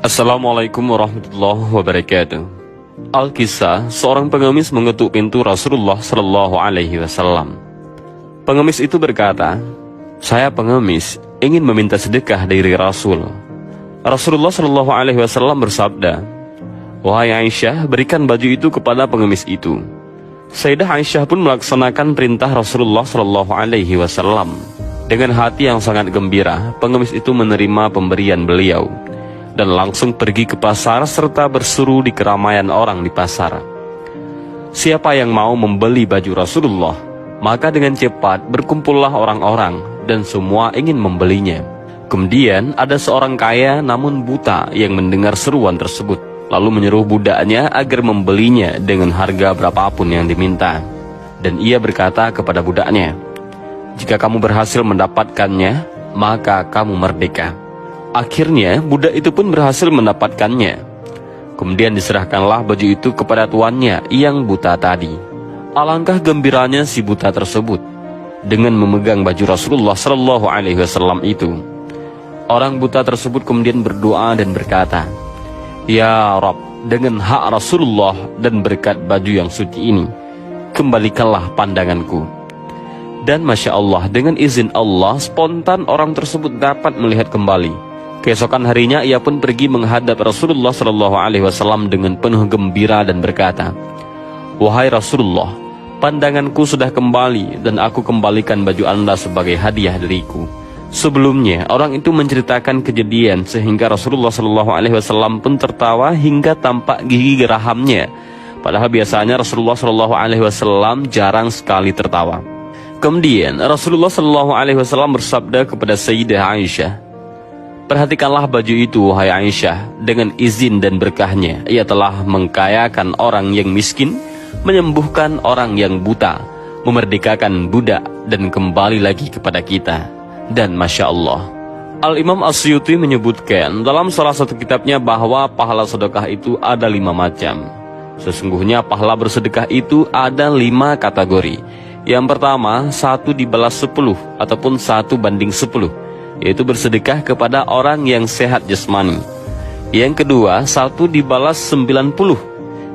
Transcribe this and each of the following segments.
Assalamualaikum warahmatullahi wabarakatuh. Al-Kisah, seorang pengemis mengetuk pintu Rasulullah Shallallahu Alaihi Wasallam. Pengemis itu berkata, "Saya pengemis, ingin meminta sedekah dari Rasul." Rasulullah Shallallahu Alaihi Wasallam bersabda, "Wahai Aisyah, berikan baju itu kepada pengemis itu." Sayyidah Aisyah pun melaksanakan perintah Rasulullah Shallallahu Alaihi Wasallam. Dengan hati yang sangat gembira, pengemis itu menerima pemberian beliau dan langsung pergi ke pasar serta berseru di keramaian orang di pasar. Siapa yang mau membeli baju Rasulullah, maka dengan cepat berkumpullah orang-orang dan semua ingin membelinya. Kemudian ada seorang kaya namun buta yang mendengar seruan tersebut, lalu menyuruh budaknya agar membelinya dengan harga berapapun yang diminta. Dan ia berkata kepada budaknya, "Jika kamu berhasil mendapatkannya, maka kamu merdeka." Akhirnya budak itu pun berhasil mendapatkannya. Kemudian diserahkanlah baju itu kepada tuannya yang buta tadi. Alangkah gembiranya si buta tersebut dengan memegang baju Rasulullah Shallallahu Alaihi Wasallam itu. Orang buta tersebut kemudian berdoa dan berkata, "Ya Rabb, dengan hak Rasulullah dan berkat baju yang suci ini, kembalikanlah pandanganku." Dan Masya Allah, dengan izin Allah, spontan orang tersebut dapat melihat kembali. Keesokan harinya ia pun pergi menghadap Rasulullah Shallallahu Alaihi Wasallam dengan penuh gembira dan berkata, "Wahai Rasulullah, pandanganku sudah kembali dan aku kembalikan baju Anda sebagai hadiah dariku." Sebelumnya orang itu menceritakan kejadian sehingga Rasulullah Shallallahu Alaihi Wasallam pun tertawa hingga tampak gigi gerahamnya. Padahal biasanya Rasulullah Shallallahu Alaihi Wasallam jarang sekali tertawa. Kemudian Rasulullah Shallallahu Alaihi Wasallam bersabda kepada Sayyidah Aisyah, "Perhatikanlah baju itu, wahai Aisyah, dengan izin dan berkahnya, ia telah mengkayakan orang yang miskin, menyembuhkan orang yang buta, memerdekakan budak, dan kembali lagi kepada kita." Dan Masya Allah, Al-Imam As-Suyuti menyebutkan dalam salah satu kitabnya bahwa pahala sedekah itu ada 5 macam. Sesungguhnya pahala bersedekah itu ada 5 kategori. Yang pertama, 1 dibalas 10 ataupun 1 banding 10, yaitu bersedekah kepada orang yang sehat jasmani. Yang kedua, 1 dibalas 90,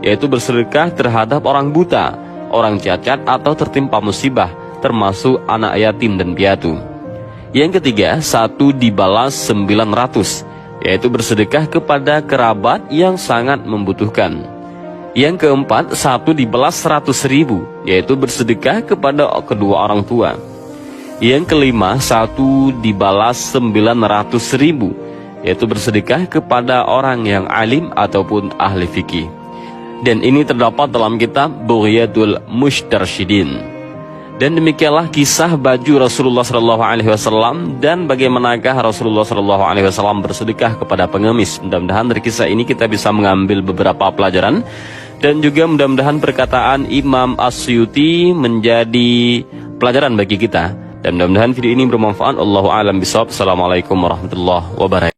yaitu bersedekah terhadap orang buta, orang cacat atau tertimpa musibah, termasuk anak yatim dan piatu. Yang ketiga, 1 dibalas 900, yaitu bersedekah kepada kerabat yang sangat membutuhkan. Yang keempat, 1 dibalas 100.000, yaitu bersedekah kepada kedua orang tua. Yang kelima, 1 dibalas 900.000, yaitu bersedekah kepada orang yang alim ataupun ahli fikih. Dan ini terdapat dalam kitab Bughyatul Mustarsyidin. Dan demikianlah kisah baju Rasulullah Shallallahu Alaihi Wasallam dan bagaimanakah Rasulullah Shallallahu Alaihi Wasallam bersedekah kepada pengemis. Mudah-mudahan dari kisah ini kita bisa mengambil beberapa pelajaran, dan juga mudah-mudahan perkataan Imam As-Suyuti menjadi pelajaran bagi kita. Dan mudah-mudahan video ini bermanfaat. Allahu a'lam bishawab. Assalamualaikum warahmatullahi wabarakatuh.